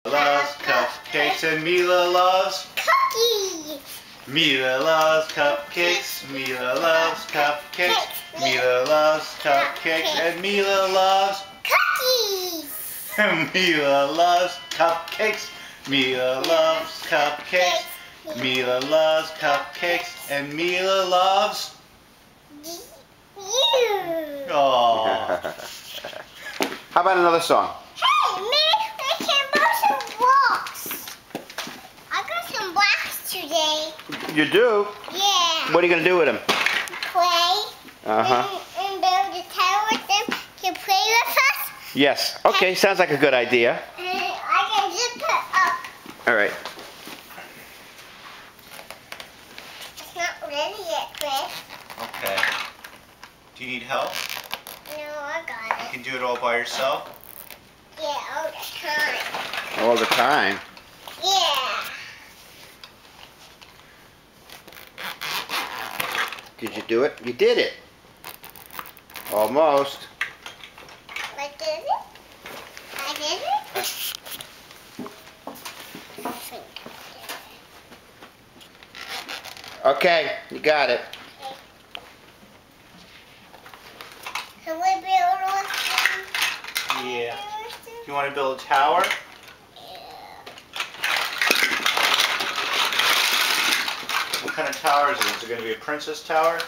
Loves cupcakes and Mila loves cookies. Mila loves cupcakes. Mila loves cupcakes. Mila loves cupcakes and Mila loves Cookies. Mila loves cupcakes. Mila loves cupcakes. Mila loves cupcakes and Mila loves You. Oh. How about another song? Hey, maybe we can buy some blocks. I got some blocks today. You do? Yeah. What are you going to do with them? Play. Uh-huh. And build a tower with them. Can play with us. Yes. Okay, sounds like a good idea. And I can zip it up. All right. It's not ready yet, Chris. Okay. Do you need help? No, I got You it. can do it all by yourself? Yeah, all the time. All the time. Yeah. Did you do it? You did it. Almost. I did it. I did it. I think Okay, you got it. Can we build one? Yeah. You want to build a tower? What kind of tower is it? Is it going to be a princess tower?